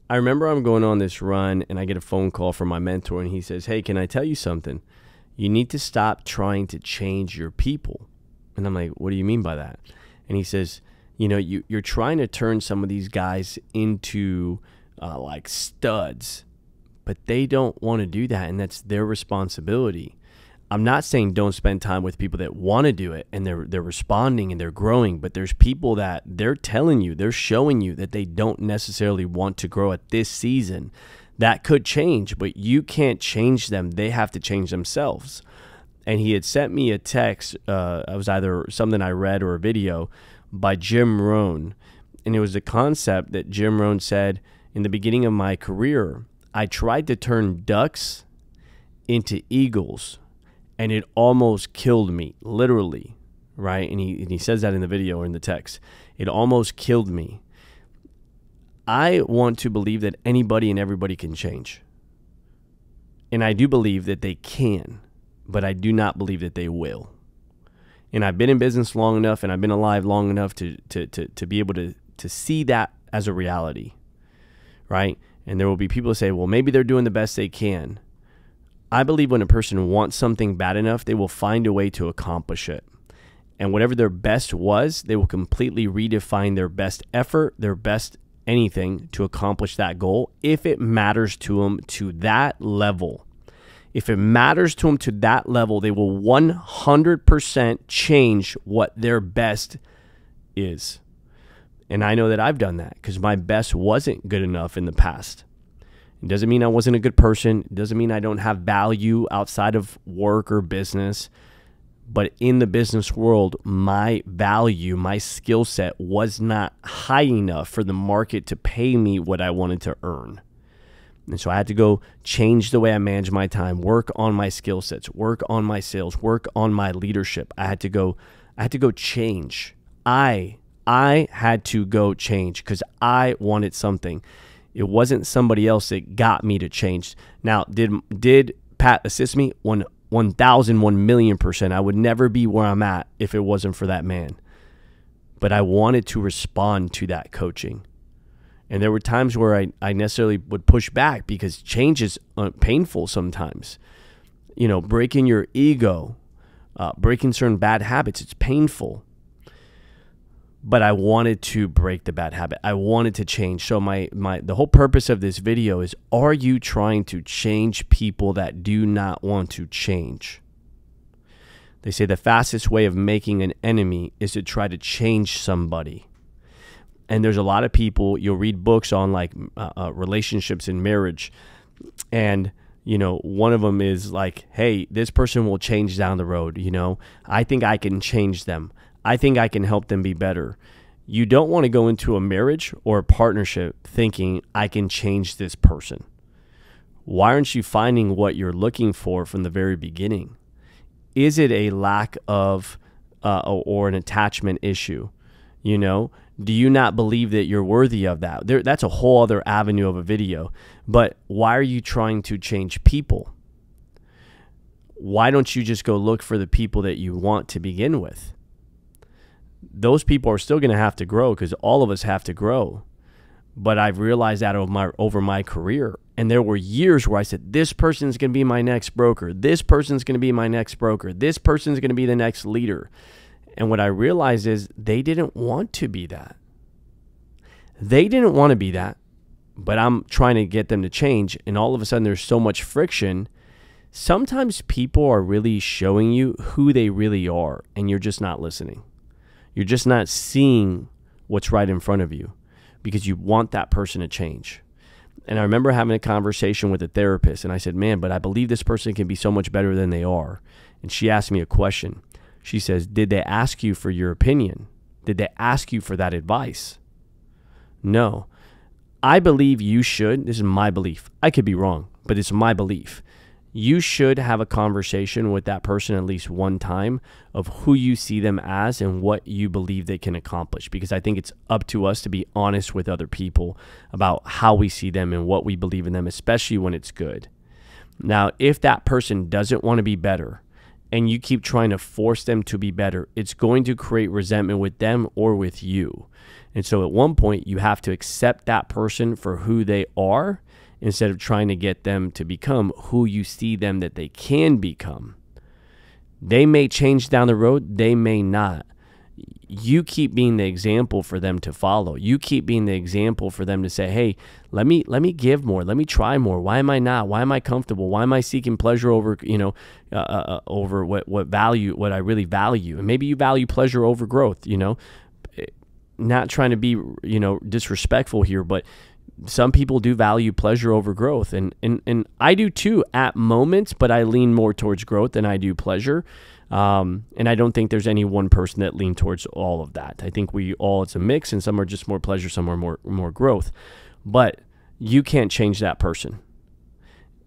I remember I'm going on this run and I get a phone call from my mentor and he says, hey, can I tell you something? You need to stop trying to change your people. And I'm like, what do you mean by that? And he says, you're trying to turn some of these guys into like studs, but they don't want to do that, and that's their responsibility. I'm not saying don't spend time with people that want to do it and they're responding and they're growing, but there's people that they're telling you, they're showing you that they don't necessarily want to grow at this season. That could change, but you can't change them. They have to change themselves. And he had sent me a text. It was either something I read or a video by Jim Rohn. And it was a concept that Jim Rohn said, in the beginning of my career, I tried to turn ducks into eagles, and it almost killed me, literally, right? And he says that in the video or in the text. It almost killed me. I want to believe that anybody and everybody can change. And I do believe that they can, but I do not believe that they will. And I've been in business long enough and I've been alive long enough to be able to see that as a reality, right? And there will be people who say, well, maybe they're doing the best they can. I believe when a person wants something bad enough, they will find a way to accomplish it. And whatever their best was, they will completely redefine their best effort, their best anything to accomplish that goal if it matters to them to that level. If it matters to them to that level, they will 100% change what their best is. And I know that I've done that because my best wasn't good enough in the past. It doesn't mean I wasn't a good person. It doesn't mean I don't have value outside of work or business. But in the business world, my value, my skill set was not high enough for the market to pay me what I wanted to earn. And so I had to go change the way I manage my time, work on my skill sets, work on my sales, work on my leadership. I had to go change. I had to go change because I wanted something. It wasn't somebody else that got me to change. Now, did Pat assist me? 1,000, 1,000,000%. I would never be where I'm at if it wasn't for that man. But I wanted to respond to that coaching. And there were times where I necessarily would push back because change is painful sometimes. Breaking your ego, breaking certain bad habits, it's painful. But I wanted to break the bad habit. I wanted to change. So the whole purpose of this video is, are you trying to change people that do not want to change? They say the fastest way of making an enemy is to try to change somebody. And there's a lot of people, you'll read books on like relationships and marriage. And, one of them is like, hey, this person will change down the road. I think I can change them. I think I can help them be better. You don't want to go into a marriage or a partnership thinking I can change this person. Why aren't you finding what you're looking for from the very beginning? Is it a lack of or an attachment issue? Do you not believe that you're worthy of that? That's a whole other avenue of a video. But why are you trying to change people? Why don't you just go look for the people that you want to begin with? Those people are still going to have to grow because all of us have to grow. But I've realized that over my career. And there were years where I said, this person's going to be my next broker. This person's going to be my next broker. This person's going to be the next leader. And what I realized is they didn't want to be that. They didn't want to be that, but I'm trying to get them to change. And all of a sudden there's so much friction. Sometimes people are really showing you who they really are, and you're just not listening. You're just not seeing what's right in front of you because you want that person to change. And I remember having a conversation with a therapist, and I said, man, but I believe this person can be so much better than they are. And she asked me a question. She says, did they ask you for your opinion? Did they ask you for that advice? No. I believe you should. This is my belief. I could be wrong, but it's my belief. You should have a conversation with that person at least one time of who you see them as and what you believe they can accomplish. Because I think it's up to us to be honest with other people about how we see them and what we believe in them, especially when it's good. Now, if that person doesn't want to be better, and you keep trying to force them to be better, it's going to create resentment with them or with you. And so at one point, you have to accept that person for who they are instead of trying to get them to become who you see them that they can become. They may change down the road. They may not. You keep being the example for them to follow. You keep being the example for them to say, hey, let me give more. Let me try more. Why am I not? Why am I comfortable? Why am I seeking pleasure over, over what I really value? And maybe you value pleasure over growth, not trying to be, disrespectful here, but some people do value pleasure over growth. And I do too at moments, but I lean more towards growth than I do pleasure. And I don't think there's any one person that lean towards all of that. I think it's a mix, and some are just more pleasure, some are more growth. But you can't change that person.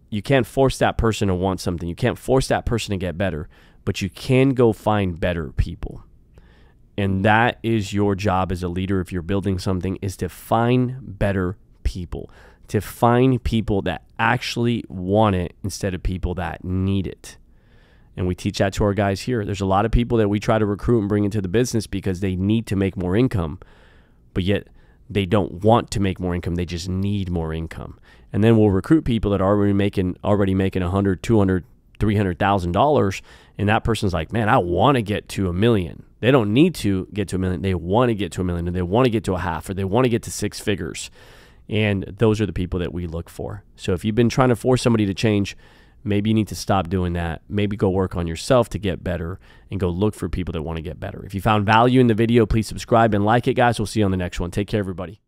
You can't force that person to want something. You can't force that person to get better, but you can go find better people. And that is your job as a leader if you're building something, is to find better people, to find people that actually want it instead of people that need it. And we teach that to our guys here. There's a lot of people that we try to recruit and bring into the business because they need to make more income, but yet they don't want to make more income. They just need more income. And then we'll recruit people that are already making $100,000, $200,000, $300,000, and that person's like, man, I want to get to $1 million. They don't need to get to $1 million. They want to get to $1 million, and they want to get to a half, or they want to get to 6 figures. And those are the people that we look for. So if you've been trying to force somebody to change, maybe you need to stop doing that. Maybe go work on yourself to get better and go look for people that want to get better. If you found value in the video, please subscribe and like it, guys. We'll see you on the next one. Take care, everybody.